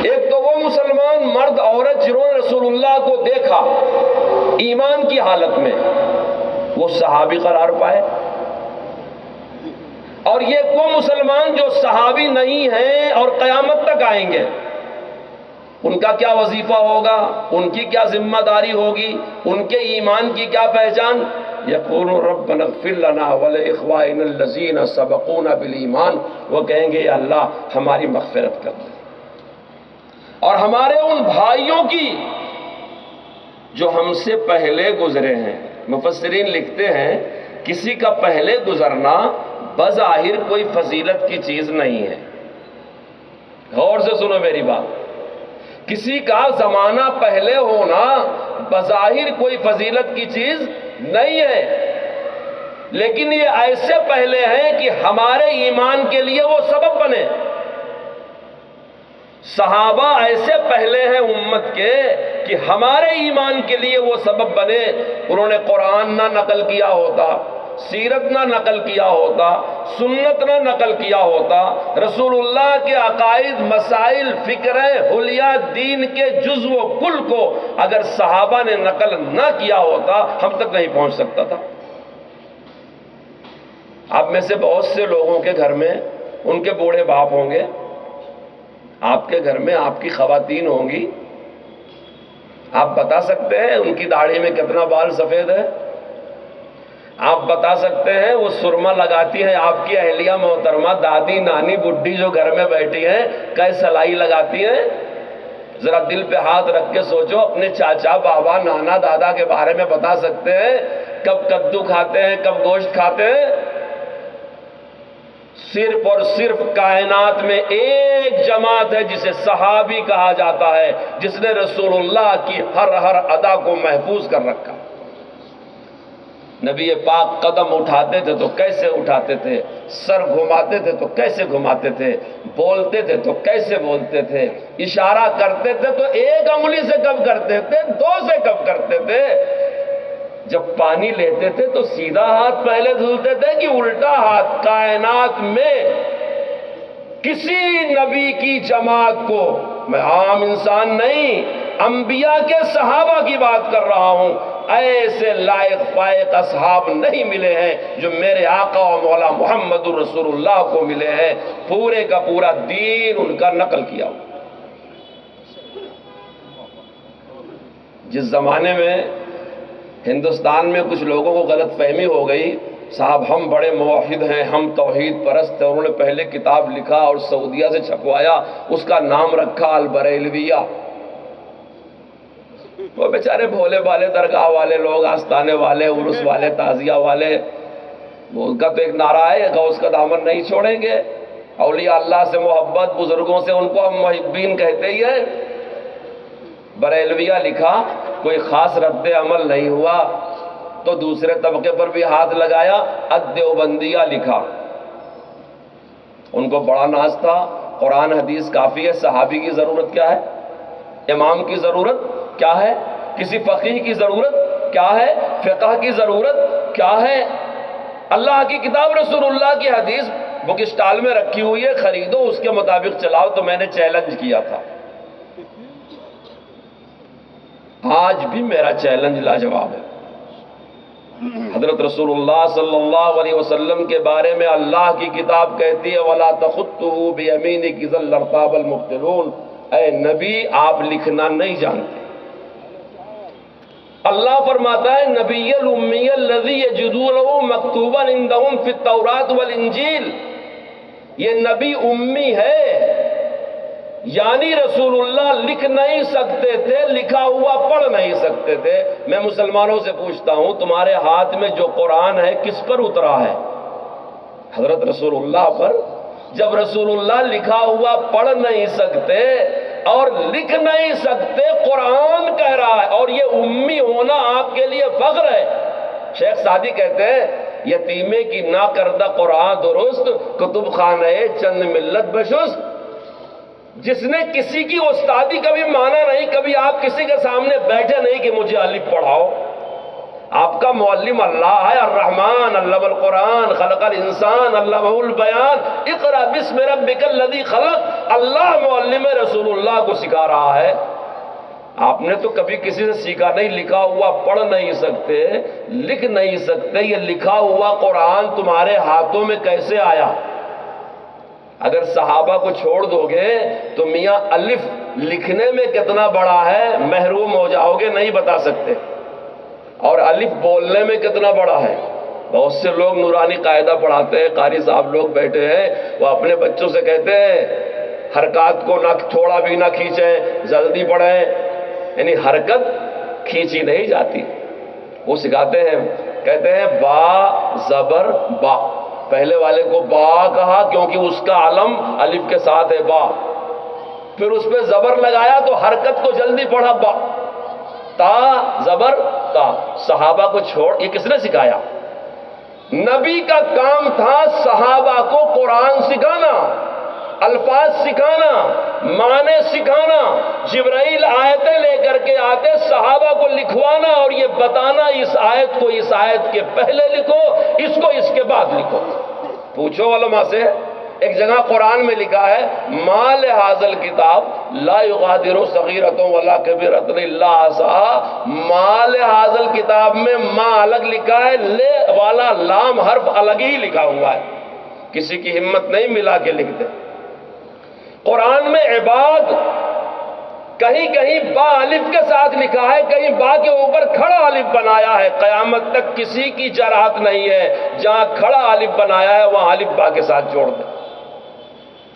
ایک تو وہ مسلمان مرد عورت جنہوں نے رسول اللہ کو دیکھا ایمان کی حالت میں، وہ صحابی قرار پائے، اور یہ وہ مسلمان جو صحابی نہیں ہیں اور قیامت تک آئیں گے، ان کا کیا وظیفہ ہوگا، ان کی کیا ذمہ داری ہوگی، ان کے ایمان کی کیا پہچان؟ یقول ربنا اغفر لنا ولاخواننا الذین سبقونا بالایمان، وہ کہیں گے یا اللہ ہماری مغفرت کر دے، اور ہمارے ان بھائیوں کی جو ہم سے پہلے گزرے ہیں۔ مفسرین لکھتے ہیں کسی کا پہلے گزرنا بظاہر کوئی فضیلت کی چیز نہیں ہے، غور سے سنو میری بات، کسی کا زمانہ پہلے ہونا بظاہر کوئی فضیلت کی چیز نہیں ہے، لیکن یہ ایسے پہلے ہیں کہ ہمارے ایمان کے لیے وہ سبب بنے۔ صحابہ ایسے پہلے ہیں امت کے کہ ہمارے ایمان کے لیے وہ سبب بنے۔ انہوں نے قرآن نہ نقل کیا ہوتا، سیرت نہ نقل کیا ہوتا، سنت نہ نقل کیا ہوتا، رسول اللہ کے عقائد، مسائل، فکریں، حلیہ دین کے جزو و کل کو اگر صحابہ نے نقل نہ کیا ہوتا ہم تک نہیں پہنچ سکتا تھا۔ آپ میں سے بہت سے لوگوں کے گھر میں ان کے بوڑھے باپ ہوں گے، آپ کے گھر میں آپ کی خواتین ہوں گی، آپ بتا سکتے ہیں ان کی داڑھی میں کتنا بال سفید ہے؟ آپ بتا سکتے ہیں وہ سرما لگاتی ہے آپ کی اہلیہ محترمہ، دادی، نانی، بڈھی جو گھر میں بیٹھی ہیں کیسے سلائی لگاتی ہیں؟ ذرا دل پہ ہاتھ رکھ کے سوچو، اپنے چاچا، بابا، نانا، دادا کے بارے میں بتا سکتے ہیں کب کدو کھاتے ہیں، کب گوشت کھاتے ہیں؟ صرف اور صرف کائنات میں ایک جماعت ہے جسے صحابی کہا جاتا ہے، جس نے رسول اللہ کی ہر ادا کو محفوظ کر رکھا۔ نبی پاک قدم اٹھاتے تھے تو کیسے اٹھاتے تھے، سر گھماتے تھے تو کیسے گھماتے تھے، بولتے تھے تو کیسے بولتے تھے، اشارہ کرتے تھے تو ایک انگلی سے کب کرتے تھے، دو سے کب کرتے تھے، جب پانی لیتے تھے تو سیدھا ہاتھ پہلے دھلتے تھے کہ الٹا ہاتھ۔ کائنات میں کسی نبی کی جماعت کو، میں عام انسان نہیں، انبیاء کے صحابہ کی بات کر رہا ہوں، ایسے لائق فائق اصحاب نہیں ملے ہیں جو میرے آقا و مولا محمد رسول اللہ کو ملے ہیں، پورے کا پورا دین ان کا نقل کیا ہو۔ جس زمانے میں ہندوستان میں کچھ لوگوں کو غلط فہمی ہو گئی، صاحب ہم بڑے موحد ہیں، ہم توحید پرست ہیں، انہوں نے پہلے کتاب لکھا اور سعودیہ سے چھپوایا، اس کا نام رکھا البریلویہ۔ وہ بیچارے بھولے بالے درگاہ والے لوگ، آستانے والے، عرس والے، تعزیہ والے، ان کا تو ایک نعرہ ہے غوث کا دامن نہیں چھوڑیں گے، اولیاء اللہ سے محبت، بزرگوں سے ان کو ہم محبین کہتے ہی ہیں۔ بریلویہ لکھا، کوئی خاص رد عمل نہیں ہوا تو دوسرے طبقے پر بھی ہاتھ لگایا، الدیوبندیہ لکھا، ان کو بڑا ناز تھا، قرآن حدیث کافی ہے، صحابی کی ضرورت کیا ہے، امام کی ضرورت کیا ہے، کسی فقیہ کی ضرورت کیا ہے، فقہ کی ضرورت کیا ہے، اللہ کی کتاب رسول اللہ کی حدیث بک اسٹال میں رکھی ہوئی ہے، خریدو، اس کے مطابق چلاؤ۔ تو میں نے چیلنج کیا تھا، آج بھی میرا چیلنج لاجواب ہے۔ حضرت رسول اللہ صلی اللہ علیہ وسلم کے بارے میں اللہ کی کتاب کہتی ہے وَلَا تَخُطُّهُ بِيَمِينِكَ إِذًا لَارْتَابَ الْمُبْطِلُونَ، اے نبی آپ لکھنا نہیں جانتے۔ اللہ فرماتا ہے نبی الامی الذی یجدونہ مکتوبا عندہم فی التوراۃ والانجیل، یہ نبی امی ہے، یعنی رسول اللہ لکھ نہیں سکتے تھے، لکھا ہوا پڑھ نہیں سکتے تھے۔ میں مسلمانوں سے پوچھتا ہوں تمہارے ہاتھ میں جو قرآن ہے کس پر اترا ہے؟ حضرت رسول اللہ پر۔ جب رسول اللہ لکھا ہوا پڑھ نہیں سکتے اور لکھ نہیں سکتے، قرآن کہہ رہا ہے، اور یہ امی ہونا آپ کے لیے فخر ہے۔ شیخ سعدی کہتے ہیں یتیمے کی نہ کردہ قرآن درست، کتب خانہ چند ملت بشست۔ جس نے کسی کی استادی کبھی مانا نہیں، کبھی آپ کسی کے سامنے بیٹھے نہیں کہ مجھے الف پڑھاؤ، آپ کا معلم اللہ ہے، الرحمن علم القرآن خلق الانسان علمہ البیان، اقرأ بسم ربک الذی خلق، اللہ معلم رسول اللہ کو سکھا رہا ہے۔ آپ نے تو کبھی کسی سے سیکھا نہیں، لکھا ہوا پڑھ نہیں سکتے، لکھ نہیں سکتے، یہ لکھا ہوا قرآن تمہارے ہاتھوں میں کیسے آیا؟ اگر صحابہ کو چھوڑ دو گے تو میاں الف لکھنے میں کتنا بڑا ہے محروم ہو جاؤ گے، نہیں بتا سکتے، اور الف بولنے میں کتنا بڑا ہے۔ بہت سے لوگ نورانی قاعدہ پڑھاتے ہیں، قاری صاحب لوگ بیٹھے ہیں، وہ اپنے بچوں سے کہتے ہیں حرکات کو نہ تھوڑا بھی نہ کھینچیں، جلدی پڑھیں، یعنی حرکت کھینچی نہیں جاتی۔ وہ سکھاتے ہیں، کہتے ہیں با زبر با، پہلے والے کو با کہا کیونکہ اس کا علم الف کے ساتھ ہے با، پھر اس پہ زبر لگایا تو حرکت کو جلدی پڑھا با، تا زبر تا۔ صحابہ کو چھوڑ، یہ کس نے سکھایا؟ نبی کا کام تھا صحابہ کو قرآن سکھانا، الفاظ سکھانا، معنی سکھانا۔ جبرائیل آیتیں لے کر کے آتے، صحابہ کو لکھوانا اور یہ بتانا اس آیت کو اس آیت کے پہلے لکھو، اس کو اس کے بعد لکھو۔ پوچھو علماء سے، ایک جگہ قرآن میں لکھا ہے ما لہذا الکتاب لا یغادر صغیرۃ ولا کبیرۃ الا احصاها، ما لہذا الکتاب میں ما الگ لکھا ہے، لے والا لام حرف الگ ہی لکھا ہوا ہے، کسی کی ہمت نہیں ملا کے لکھ دے۔ قرآن میں عباد کہیں کہیں با الف کے ساتھ لکھا ہے، کہیں با کے اوپر کھڑا الف بنایا ہے۔ قیامت تک کسی کی جرأت نہیں ہے جہاں کھڑا الف بنایا ہے وہاں الف با کے ساتھ جوڑ دے،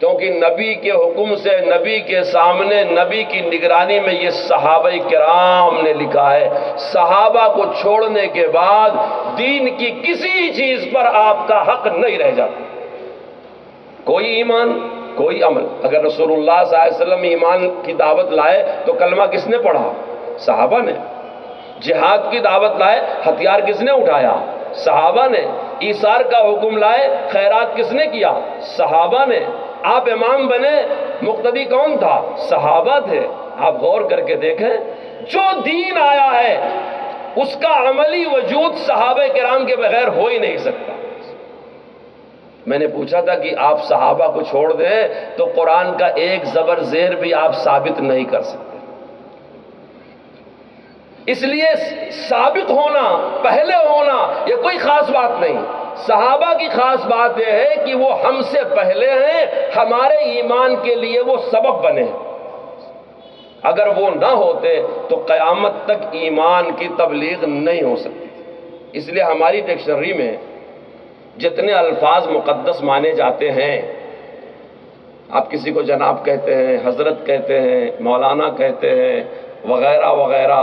کیونکہ نبی کے حکم سے، نبی کے سامنے، نبی کی نگرانی میں یہ صحابہ کرام نے لکھا ہے۔ صحابہ کو چھوڑنے کے بعد دین کی کسی چیز پر آپ کا حق نہیں رہ جاتا، کوئی ایمان، کوئی عمل۔ اگر رسول اللہ صلی اللہ علیہ وسلم ایمان کی دعوت لائے تو کلمہ کس نے پڑھا؟ صحابہ نے۔ جہاد کی دعوت لائے، ہتھیار کس نے اٹھایا؟ صحابہ نے۔ ایثار کا حکم لائے، خیرات کس نے کیا؟ صحابہ نے۔ آپ امام بنے، مقتدی کون تھا؟ صحابہ تھے۔ آپ غور کر کے دیکھیں، جو دین آیا ہے اس کا عملی وجود صحابہ کرام کے بغیر ہو ہی نہیں سکتا۔ میں نے پوچھا تھا کہ آپ صحابہ کو چھوڑ دیں تو قرآن کا ایک زبر زیر بھی آپ ثابت نہیں کر سکتے۔ اس لیے سابق ہونا، پہلے ہونا، یہ کوئی خاص بات نہیں۔ صحابہ کی خاص بات یہ ہے کہ وہ ہم سے پہلے ہیں، ہمارے ایمان کے لیے وہ سبب بنے۔ اگر وہ نہ ہوتے تو قیامت تک ایمان کی تبلیغ نہیں ہو سکتی۔ اس لیے ہماری ڈکشنری میں جتنے الفاظ مقدس مانے جاتے ہیں، آپ کسی کو جناب کہتے ہیں، حضرت کہتے ہیں، مولانا کہتے ہیں، وغیرہ وغیرہ،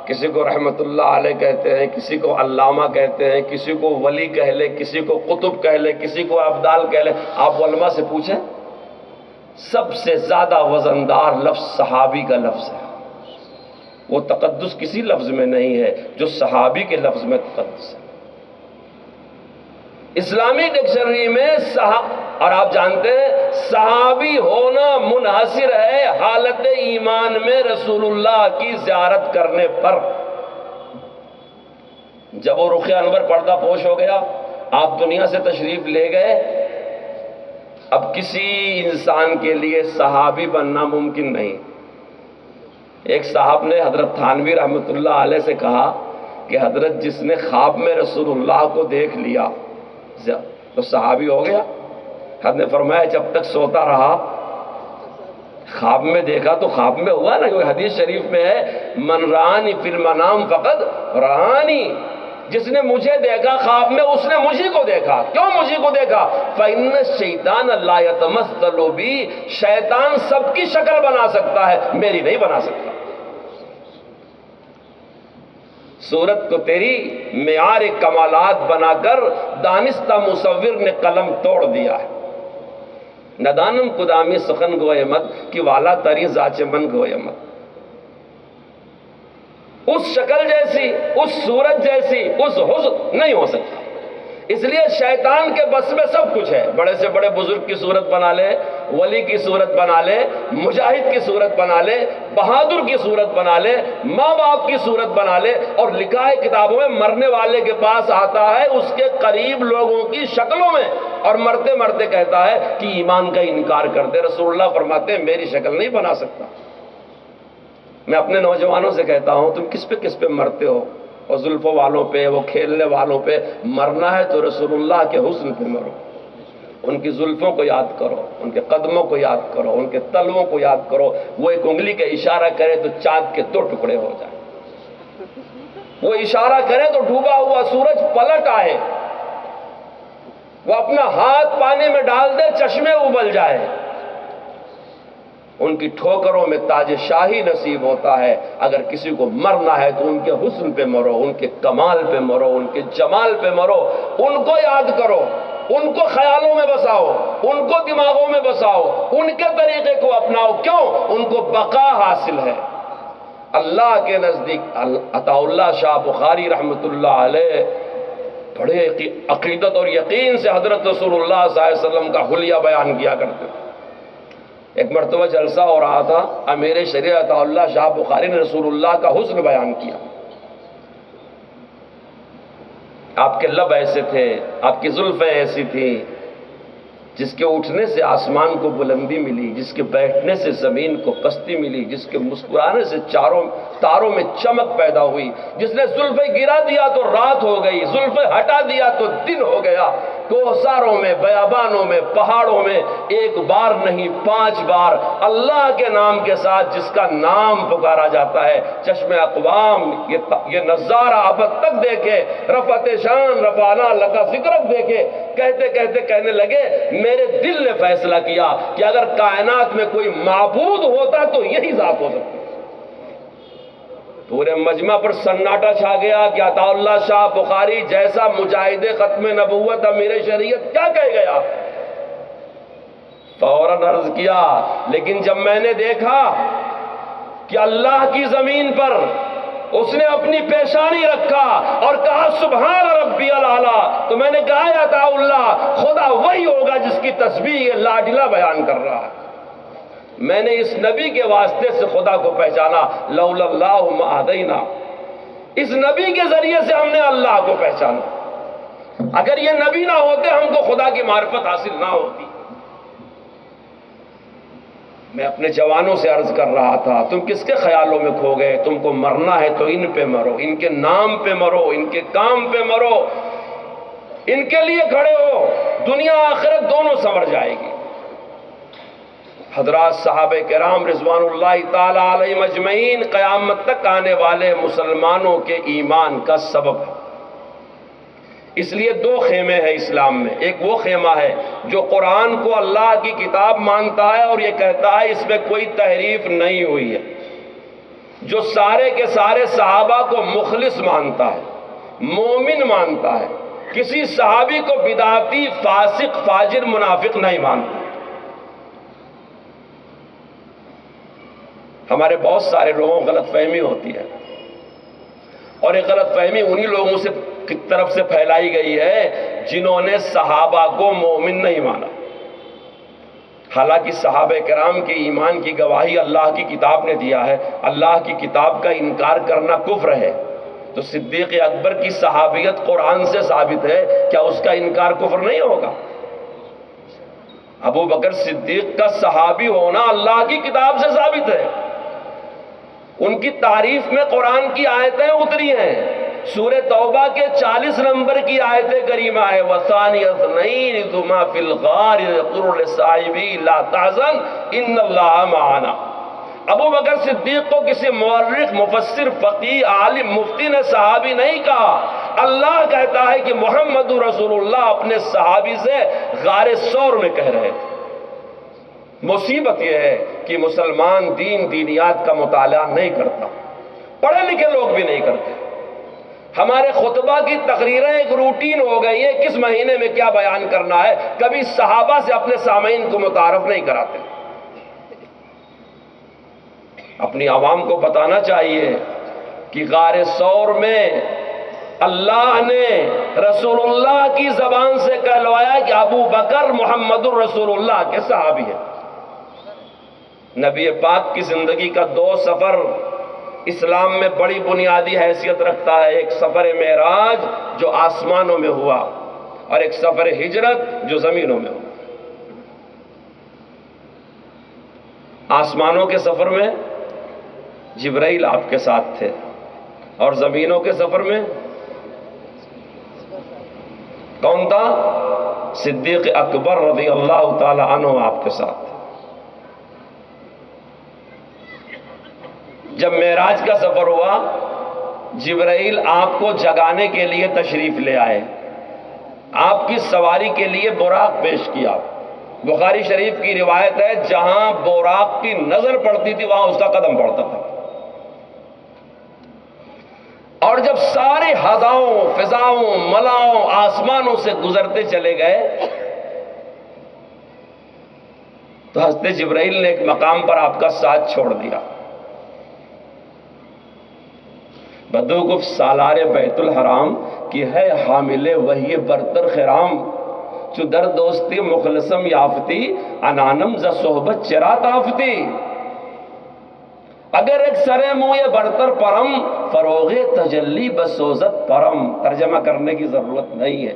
کسی کو رحمت اللہ علیہ کہتے ہیں، کسی کو علامہ کہتے ہیں، کسی کو ولی کہہ لے، کسی کو قطب کہہ لے، کسی کو ابدال کہہ لے۔ آپ علماء سے پوچھیں، سب سے زیادہ وزندار لفظ صحابی کا لفظ ہے۔ وہ تقدس کسی لفظ میں نہیں ہے جو صحابی کے لفظ میں تقدس ہے۔ اسلامی ڈکشنری میں اور آپ جانتے ہیں صحابی ہونا منحصر ہے حالت ایمان میں رسول اللہ کی زیارت کرنے پر۔ جب وہ رخ انور پردہ پوش ہو گیا، آپ دنیا سے تشریف لے گئے، اب کسی انسان کے لیے صحابی بننا ممکن نہیں۔ ایک صاحب نے حضرت تھانوی رحمۃ اللہ علیہ سے کہا کہ حضرت جس نے خواب میں رسول اللہ کو دیکھ لیا تو صحابی ہو گیا؟ حضرت نے فرمایا جب تک سوتا رہا، خواب میں دیکھا تو خواب میں ہوا نا، کیونکہ حدیث شریف میں ہے من رانی فی المنام فقد رانی، جس نے مجھے دیکھا خواب میں اس نے مجھے کو دیکھا۔ کیوں مجھے کو دیکھا؟ فإن الشیطان لا یتمثل بی، شیطان سب کی شکل بنا سکتا ہے، میری نہیں بنا سکتا۔ صورت کو تیری معیار کمالات بنا کر دانستہ مصور نے قلم توڑ دیا ہے۔ ندانم قدامی سخن گوئے مت کہ والا تری زاچ من گوئے مت۔ اس شکل جیسی، اس صورت جیسی، اس حسن نہیں ہو سکتا۔ اس لیے شیطان کے بس میں سب کچھ ہے، بڑے سے بڑے بزرگ کی صورت بنا لے، ولی کی صورت بنا لے، مجاہد کی صورت بنا لے، بہادر کی صورت بنا لے، ماں باپ کی صورت بنا لے، اور لکھا ہے کتابوں میں مرنے والے کے پاس آتا ہے اس کے قریب لوگوں کی شکلوں میں اور مرتے مرتے کہتا ہے کہ ایمان کا انکار کر دے۔ رسول اللہ فرماتے ہیں میری شکل نہیں بنا سکتا۔ میں اپنے نوجوانوں سے کہتا ہوں تم کس پہ مرتے ہو؟ اور زلفوں والوں پہ، وہ کھیلنے والوں پہ مرنا ہے تو رسول اللہ کے حسن پہ مرو، ان کی زلفوں کو یاد کرو، ان کے قدموں کو یاد کرو، ان کے تلووں کو یاد کرو۔ وہ ایک انگلی کا اشارہ کرے تو چاند کے 2 ٹکڑے ہو جائیں، وہ اشارہ کرے تو ڈوبا ہوا سورج پلٹ آئے، وہ اپنا ہاتھ پانی میں ڈال دے چشمے ابل جائے۔ ان کی ٹھوکروں میں تاج شاہی نصیب ہوتا ہے۔ اگر کسی کو مرنا ہے تو ان کے حسن پہ مرو، ان کے کمال پہ مرو، ان کے جمال پہ مرو، ان کو یاد کرو، ان کو خیالوں میں بساؤ، ان کو دماغوں میں بساؤ، ان کے طریقے کو اپناؤ۔ کیوں؟ ان کو بقا حاصل ہے اللہ کے نزدیک۔ عطا اللہ شاہ بخاری رحمۃ اللہ علیہ بڑے عقیدت اور یقین سے حضرت رسول اللہ صلی اللہ علیہ وسلم کا حلیہ بیان کیا کرتے تھے۔ ایک مرتبہ جلسہ ہو رہا تھا، امیر شریعت عطا اللہ شاہ بخاری نے رسول اللہ کا حسن بیان کیا۔ آپ کے لب ایسے تھے، آپ کی زلفیں ایسی تھیں، جس کے اٹھنے سے آسمان کو بلندی ملی، جس کے بیٹھنے سے زمین کو پستی ملی، جس کے مسکرانے سے تاروں میں چمک پیدا ہوئی، جس نے زلفیں گرا دیا تو رات ہو گئی، زلفیں ہٹا دیا تو دن ہو گیا۔ کوثروں میں، بیابانوں میں، پہاڑوں میں 1 بار نہیں 5 بار اللہ کے نام کے ساتھ جس کا نام پکارا جاتا ہے، چشم اقوام یہ نظارہ ابد تک دیکھے، رفعت شان رفعنا لک ذکرک دیکھے، کہتے کہتے کہنے لگے میرے دل نے فیصلہ کیا کہ اگر کائنات میں کوئی معبود ہوتا تو یہی ذات ہو سکتی۔ پورے مجمع پر سناٹا چھا گیا کہ عطا اللہ شاہ بخاری جیسا مجاہد ختم نبوت امیر شریعت کیا کہہ گیا؟ فوراً عرض کیا لیکن جب میں نے دیکھا کہ اللہ کی زمین پر اس نے اپنی پیشانی رکھا اور کہا سبحان ربی الاعلیٰ، تو میں نے کہا یا عطا اللہ خدا وہی ہوگا جس کی تسبیح یہ لاڈلا بیان کر رہا ہے۔ میں نے اس نبی کے واسطے سے خدا کو پہچانا، لولا اللہ ما ہدینا، اس نبی کے ذریعے سے ہم نے اللہ کو پہچانا۔ اگر یہ نبی نہ ہوتے ہم کو خدا کی معرفت حاصل نہ ہوتی۔ میں اپنے جوانوں سے عرض کر رہا تھا تم کس کے خیالوں میں کھو گئے؟ تم کو مرنا ہے تو ان پہ مرو، ان کے نام پہ مرو، ان کے کام پہ مرو، ان کے لیے کھڑے ہو، دنیا آخرت دونوں سنور جائے گی۔ حضرات صحابہ کرام رضوان اللہ تعالی علیہم اجمعین قیامت تک آنے والے مسلمانوں کے ایمان کا سبب ہے۔ اس لیے 2 خیمے ہیں اسلام میں۔ ایک وہ خیمہ ہے جو قرآن کو اللہ کی کتاب مانتا ہے اور یہ کہتا ہے اس میں کوئی تحریف نہیں ہوئی ہے، جو سارے کے سارے صحابہ کو مخلص مانتا ہے، مومن مانتا ہے، کسی صحابی کو بدعتی، فاسق، فاجر، منافق نہیں مانتا۔ ہمارے بہت سارے لوگوں کو غلط فہمی ہوتی ہے، اور یہ غلط فہمی انہی لوگوں سے کی طرف سے پھیلائی گئی ہے جنہوں نے صحابہ کو مومن نہیں مانا۔ حالانکہ صحابہ کرام کے ایمان کی گواہی اللہ کی کتاب نے دیا ہے۔ اللہ کی کتاب کا انکار کرنا کفر ہے، تو صدیق اکبر کی صحابیت قرآن سے ثابت ہے، کیا اس کا انکار کفر نہیں ہوگا؟ ابو بکر صدیق کا صحابی ہونا اللہ کی کتاب سے ثابت ہے۔ ان کی تعریف میں قرآن کی آیتیں اتری ہیں۔ سورہ توبہ کے 40 نمبر کی آیت کریمہ ہے وَثَانِيَ اثْنَيْنِ إِذْ هُمَا فِي الْغَارِ إِذْ يَقُولُ لِصَاحِبِهِ لَا تَحْزَنْ إِنَّ اللَّهَ مَعَنَا۔ ابو بکر صدیق کو کسی مورخ، مفسر، فقیہ، عالم، مفتی نے صحابی نہیں کہا۔ اللہ کہتا ہے کہ محمد رسول اللہ اپنے صحابی سے غار ثور میں کہہ رہے تھے۔ مصیبت یہ ہے کہ مسلمان دین دینیات کا مطالعہ نہیں کرتا، پڑھے لکھے لوگ بھی نہیں کرتے۔ ہمارے خطبہ کی تقریریں ایک روٹین ہو گئی ہے، کس مہینے میں کیا بیان کرنا ہے، کبھی صحابہ سے اپنے سامعین کو متعارف نہیں کراتے۔ اپنی عوام کو بتانا چاہیے کہ غار ثور میں اللہ نے رسول اللہ کی زبان سے کہلوایا کہ ابو بکر محمد الرسول اللہ کے صحابی ہیں۔ نبی پاک کی زندگی کا 2 سفر اسلام میں بڑی بنیادی حیثیت رکھتا ہے۔ ایک سفر معراج جو آسمانوں میں ہوا، اور ایک سفر ہجرت جو زمینوں میں ہو۔ آسمانوں کے سفر میں جبرائیل آپ کے ساتھ تھے، اور زمینوں کے سفر میں کون تھا؟ صدیق اکبر رضی اللہ تعالی عنہ آپ کے ساتھ تھے۔ جب معراج کا سفر ہوا، جبرائیل آپ کو جگانے کے لیے تشریف لے آئے، آپ کی سواری کے لیے براق پیش کیا۔ بخاری شریف کی روایت ہے جہاں براق کی نظر پڑتی تھی وہاں اس کا قدم پڑتا تھا۔ اور جب سارے ہزاؤں، فضاؤں، ملاؤں، آسمانوں سے گزرتے چلے گئے تو حضرت جبرائیل نے ایک مقام پر آپ کا ساتھ چھوڑ دیا۔ بدو گفت سالار بیت الحرام کی ہے حامل وحی برتر خرام، چو در دوستی مخلصم یافتی انانم ز صحبت چرا تافتی، اگر ایک سرے موئے برتر پرم فروغ تجلی بسوزت پرم۔ ترجمہ کرنے کی ضرورت نہیں ہے۔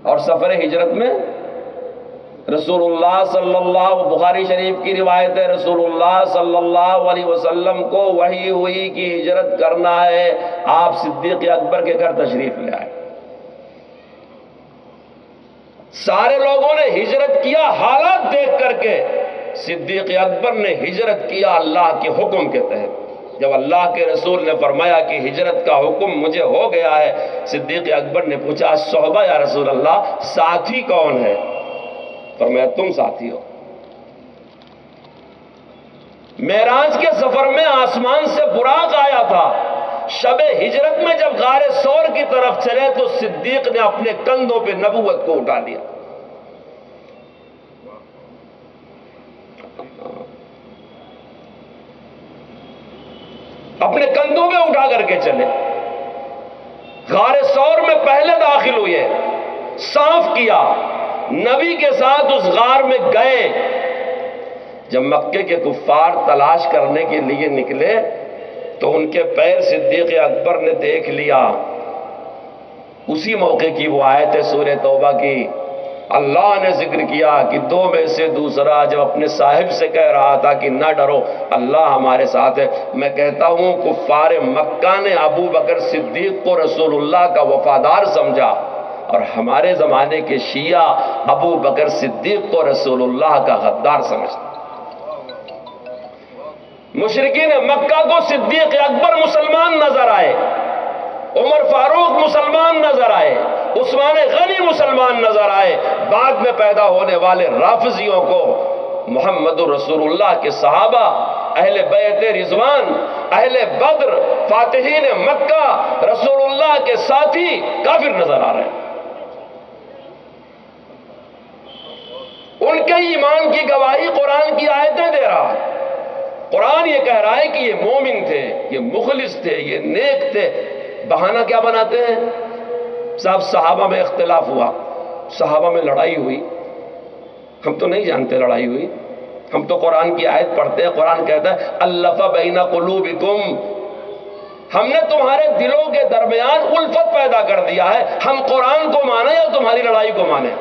اور سفر ہجرت میں رسول اللہ صلی اللہ، بخاری شریف کی روایت ہے رسول اللہ صلی اللہ علیہ وسلم کو وحی ہوئی کہ ہجرت کرنا ہے، آپ صدیق اکبر کے گھر تشریف لے آئے۔ سارے لوگوں نے ہجرت کیا حالات دیکھ کر کے، صدیق اکبر نے ہجرت کیا اللہ کے حکم کے تحت۔ جب اللہ کے رسول نے فرمایا کہ ہجرت کا حکم مجھے ہو گیا ہے، صدیق اکبر نے پوچھا صحبہ یا رسول اللہ، ساتھی کون ہے؟ فرمایا تم ساتھی ہو۔ معراج کے سفر میں آسمان سے براق آیا تھا، شب ہجرت میں جب غار ثور کی طرف چلے تو صدیق نے اپنے کندھوں پہ نبوت کو اٹھا لیا۔ اپنے کندھوں پہ اٹھا کر کے چلے، غار ثور میں پہلے داخل ہوئے، صاف کیا، نبی کے ساتھ اس غار میں گئے۔ جب مکے کے کفار تلاش کرنے کے لیے نکلے تو ان کے پیر صدیق اکبر نے دیکھ لیا۔ اسی موقع کی وہ آیت ہے سورہ توبہ کی، اللہ نے ذکر کیا کہ دو میں سے دوسرا جب اپنے صاحب سے کہہ رہا تھا کہ نہ ڈرو اللہ ہمارے ساتھ ہے۔ میں کہتا ہوں کفار مکہ نے ابو بکر صدیق کو رسول اللہ کا وفادار سمجھا، اور ہمارے زمانے کے شیعہ ابو بکر صدیق کو رسول اللہ کا غدار سمجھتے۔ مشرکین مکہ کو صدیق اکبر مسلمان نظر آئے، عمر فاروق مسلمان نظر آئے، عثمان غنی مسلمان نظر آئے، بعد میں پیدا ہونے والے رافضیوں کو محمد رسول اللہ کے صحابہ، اہل بیت رضوان، اہل بدر، فاتحین مکہ، رسول اللہ کے ساتھی کافر نظر آ رہے ہیں۔ ان کے ایمان کی گواہی قرآن کی آیتیں دے رہا ہے۔ قرآن یہ کہہ رہا ہے کہ یہ مومن تھے، یہ مخلص تھے، یہ نیک تھے۔ بہانہ کیا بناتے ہیں؟ صاحب صحابہ میں اختلاف ہوا، صحابہ میں لڑائی ہوئی، ہم تو نہیں جانتے لڑائی ہوئی، ہم تو قرآن کی آیت پڑھتے ہیں، قرآن کہتا ہے الف بین قلوبکم، ہم نے تمہارے دلوں کے درمیان الفت پیدا کر دیا ہے، ہم قرآن کو مانیں یا تمہاری لڑائی کو مانیں۔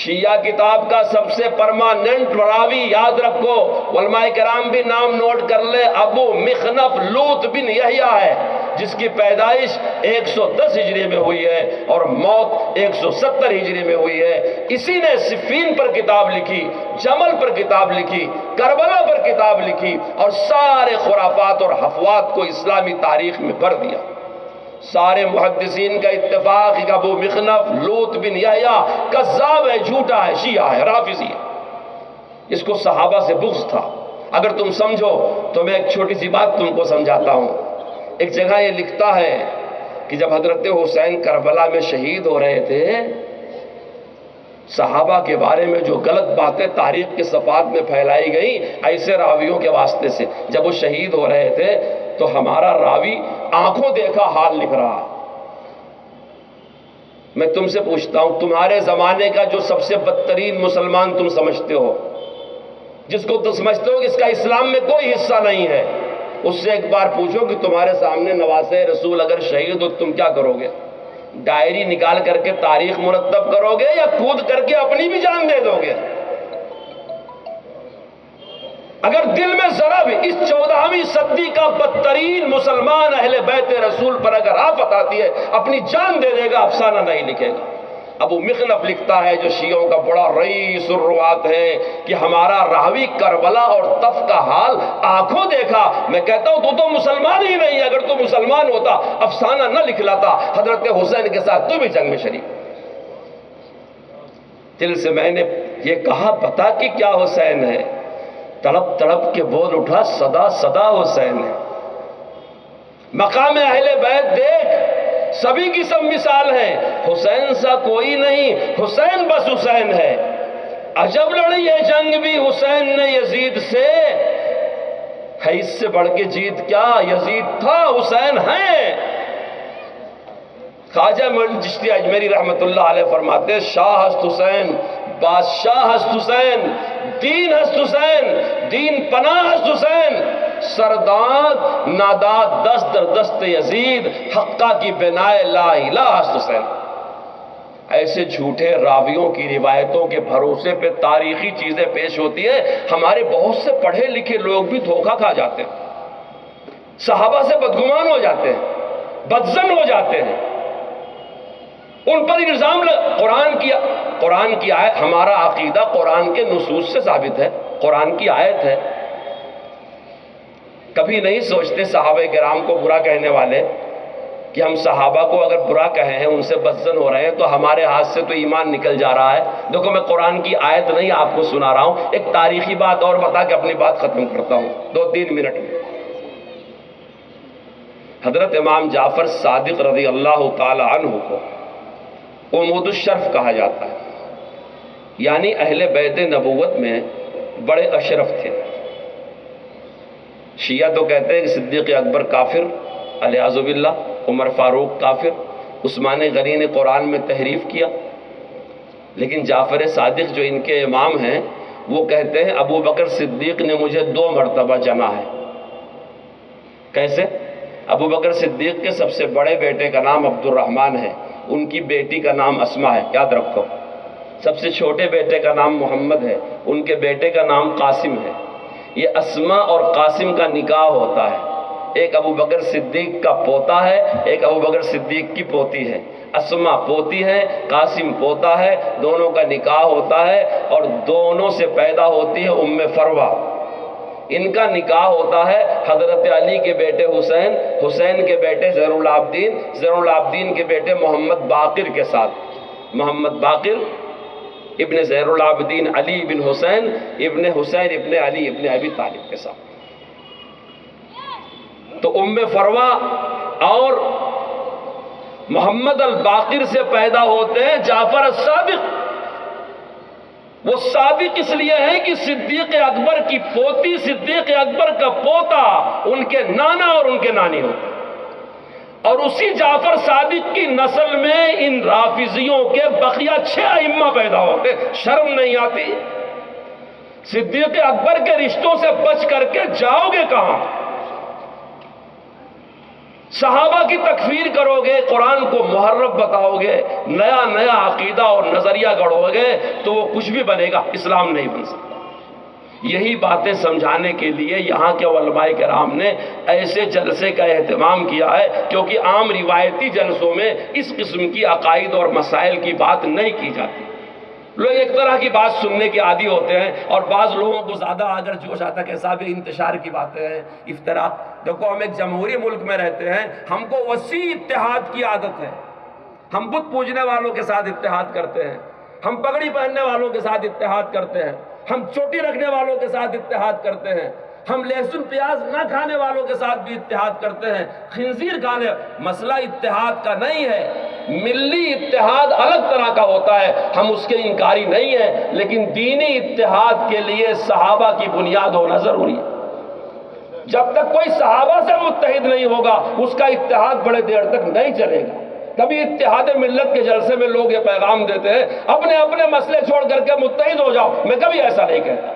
شیعہ کتاب کا سب سے پرماننٹ راوی یاد رکھو، علماء کرام بھی نام نوٹ کر لے، ابو مخنف لوط بن یحییٰ ہے، جس کی پیدائش 110 ہجری میں ہوئی ہے اور موت 170 ہجری میں ہوئی ہے۔ اسی نے صفین پر کتاب لکھی، جمل پر کتاب لکھی، کربلا پر کتاب لکھی، اور سارے خرافات اور حفوات کو اسلامی تاریخ میں بھر دیا۔ سارے محدثین کا اتفاق کہ ابو مخنف لوط بن یحییٰ کذاب ہے، جھوٹا ہے، شیعہ ہے، رافضی ہے۔ اس کو صحابہ سے بغض تھا۔ اگر تم سمجھو تو میں ایک چھوٹی سی بات تم کو سمجھاتا ہوں۔ ایک جگہ یہ لکھتا ہے کہ جب حضرت حسین کربلا میں شہید ہو رہے تھے، صحابہ کے بارے میں جو غلط باتیں تاریخ کے صفحات میں پھیلائی گئی ایسے راویوں کے واسطے سے، جب وہ شہید ہو رہے تھے تو ہمارا راوی آنکھوں دیکھا حال لکھ رہا۔ میں تم سے پوچھتا ہوں، تمہارے زمانے کا جو سب سے بدترین مسلمان تم سمجھتے ہو، جس کو تم سمجھتے ہو کہ اس کا اسلام میں کوئی حصہ نہیں ہے، اس سے ایک بار پوچھو کہ تمہارے سامنے نواسے رسول اگر شہید ہو تم کیا کرو گے؟ ڈائری نکال کر کے تاریخ مرتب کرو گے یا کود کر کے اپنی بھی جان دے دو گے؟ اگر دل میں ذرا بھی اس 14ویں صدی کا بدترین مسلمان اہل بیت رسول پر اگر آفت آتی ہے اپنی جان دے دے گا، افسانہ نہیں لکھے گا۔ ابو مخنف لکھتا ہے جو شیعوں کا بڑا رئیس الروات ہے کہ ہمارا راوی کربلا اور طف کا حال آنکھوں دیکھا۔ میں کہتا ہوں تو مسلمان ہی نہیں، اگر تو مسلمان ہوتا افسانہ نہ لکھ لاتا۔ حضرت حسین کے ساتھ تو بھی جنگ میں شریک۔ دل سے میں نے یہ کہا بتا کہ کیا حسین ہے؟ تڑپ تڑپ کے بول اٹھا صدا صدا حسین ہے۔ مقام اہل بیت دیکھ، سبھی کی سب مثال ہیں، حسین سا کوئی نہیں، حسین بس حسین ہے۔ عجب لڑی ہے جنگ بھی حسین نے یزید سے، ہے اس سے بڑھ کے جیت کیا؟ یزید تھا حسین ہے۔ خواجہ معین چشتی اجمیری رحمت اللہ علیہ فرماتے ہیں شاہ ہست حسین، بادشاہ ہست حسین، دین ہست حسین، دین پناہ ہست حسین، سرداد ناداد دست در دست یزید، حقہ کی بنائے لا الہ ہست حسین۔ ایسے جھوٹے راویوں کی روایتوں کے بھروسے پہ تاریخی چیزیں پیش ہوتی ہیں، ہمارے بہت سے پڑھے لکھے لوگ بھی دھوکہ کھا جاتے ہیں، صحابہ سے بدگمان ہو جاتے ہیں، بدظن ہو جاتے ہیں، ان پر الزام قرآن کی آیت، ہمارا عقیدہ قرآن کے نصوص سے ثابت ہے، قرآن کی آیت ہے۔ کبھی نہیں سوچتے صحابہ کرام کو برا کہنے والے کہ ہم صحابہ کو اگر برا کہے ہیں، ان سے بدظن ہو رہے ہیں تو ہمارے ہاتھ سے تو ایمان نکل جا رہا ہے۔ دیکھو میں قرآن کی آیت نہیں آپ کو سنا رہا ہوں، ایک تاریخی بات اور بتا کے اپنی بات ختم کرتا ہوں 2-3 منٹ میں۔ حضرت امام جعفر صادق رضی اللہ تعالی عنہ کو عمود الشرف کہا جاتا ہے، یعنی اہل بیت نبوت میں بڑے اشرف تھے۔ شیعہ تو کہتے ہیں کہ صدیق اکبر کافر، الیاذ باللہ، عمر فاروق کافر، عثمان غنی نے قرآن میں تحریف کیا، لیکن جعفر صادق جو ان کے امام ہیں وہ کہتے ہیں ابو بکر صدیق نے مجھے 2 مرتبہ جنا ہے۔ کیسے؟ ابو بکر صدیق کے سب سے بڑے بیٹے کا نام عبد الرحمن ہے، ان کی بیٹی کا نام اسما ہے، یاد رکھو۔ سب سے چھوٹے بیٹے کا نام محمد ہے، ان کے بیٹے کا نام قاسم ہے۔ یہ اسما اور قاسم کا نکاح ہوتا ہے، ایک ابو بکر صدیق کا پوتا ہے، ایک ابو بکر صدیق کی پوتی ہے۔ اسما پوتی ہے، قاسم پوتا ہے، دونوں کا نکاح ہوتا ہے اور دونوں سے پیدا ہوتی ہے ام فروہ۔ ان کا نکاح ہوتا ہے حضرت علی کے بیٹے حسین، حسین کے بیٹے زین العابدین، زین العابدین کے بیٹے محمد باقر کے ساتھ، محمد باقر ابن زین العابدین علی بن حسین ابن حسین ابن علی ابن ابی طالب کے ساتھ۔ تو ام فروہ اور محمد الباقر سے پیدا ہوتے ہیں جعفر الصادق۔ وہ صادق اس لیے ہیں کہ صدیق اکبر کی پوتی، صدیق اکبر کا پوتا ان کے نانا اور ان کے نانی ہوتے ہیں، اور اسی جعفر صادق کی نسل میں ان رافضیوں کے بقیہ 6 ائمہ پیدا ہوتے۔ شرم نہیں آتی؟ صدیق اکبر کے رشتوں سے بچ کر کے جاؤ گے کہاں؟ صحابہ کی تکفیر کرو گے، قرآن کو محرف بتاؤ گے، نیا نیا عقیدہ اور نظریہ گڑھو گے تو وہ کچھ بھی بنے گا، اسلام نہیں بن سکتا۔ یہی باتیں سمجھانے کے لیے یہاں کے علماء کرام نے ایسے جلسے کا اہتمام کیا ہے، کیونکہ عام روایتی جلسوں میں اس قسم کی عقائد اور مسائل کی بات نہیں کی جاتی۔ لوگ ایک طرح کی بات سننے کے عادی ہوتے ہیں، اور بعض لوگوں کو زیادہ اگر جوش آتا ہے کہ صاحب انتشار کی باتیں ہیں، افتراء۔ دیکھو ہم ایک جمہوری ملک میں رہتے ہیں، ہم کو وسیع اتحاد کی عادت ہے، ہم بت پوجنے والوں کے ساتھ اتحاد کرتے ہیں، ہم پگڑی پہننے والوں کے ساتھ اتحاد کرتے ہیں، ہم چوٹی رکھنے والوں کے ساتھ اتحاد کرتے ہیں، ہم لہسن پیاز نہ کھانے والوں کے ساتھ بھی اتحاد کرتے ہیں، خنزیر کھانے۔ مسئلہ اتحاد کا نہیں ہے، ملی اتحاد الگ طرح کا ہوتا ہے، ہم اس کے انکاری نہیں ہیں، لیکن دینی اتحاد کے لیے صحابہ کی بنیاد ہونا ضروری ہے۔ جب تک کوئی صحابہ سے متحد نہیں ہوگا اس کا اتحاد بڑے دیر تک نہیں چلے گا۔ کبھی اتحاد ملت کے جلسے میں لوگ یہ پیغام دیتے ہیں اپنے اپنے مسئلے چھوڑ کر کے متحد ہو جاؤ، میں کبھی ایسا نہیں کہتا۔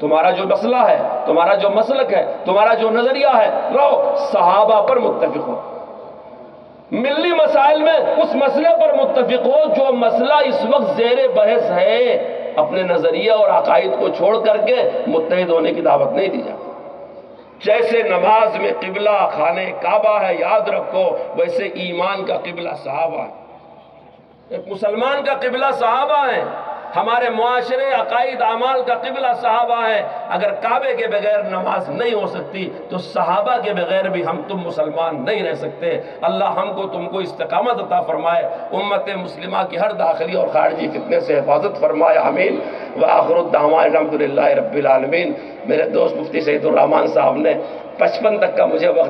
تمہارا جو مسئلہ ہے، تمہارا جو مسلک ہے، تمہارا جو نظریہ ہے، رہو صحابہ پر متفق ہو، ملی مسائل میں اس مسئلے پر متفق ہو جو مسئلہ اس وقت زیر بحث ہے، اپنے نظریہ اور عقائد کو چھوڑ کر کے متحد ہونے کی دعوت نہیں دی جاتی۔ جیسے نماز میں قبلہ خانہ کعبہ ہے، یاد رکھو، ویسے ایمان کا قبلہ صحابہ ہے۔ ایک مسلمان کا قبلہ صحابہ ہے، ہمارے معاشرے عقائد اعمال کا قبلہ صحابہ ہے۔ اگر کعبے کے بغیر نماز نہیں ہو سکتی تو صحابہ کے بغیر بھی ہم تم مسلمان نہیں رہ سکتے۔ اللہ ہم کو تم کو استقامت عطا فرمائے، امت مسلمہ کی ہر داخلی اور خارجی فتنے سے حفاظت فرمائے، آمین۔ وآخر الدعوانا الحمدللہ رب العالمین۔ میرے دوست مفتی سعید الرحمان صاحب نے 55 تک کا مجھے وقت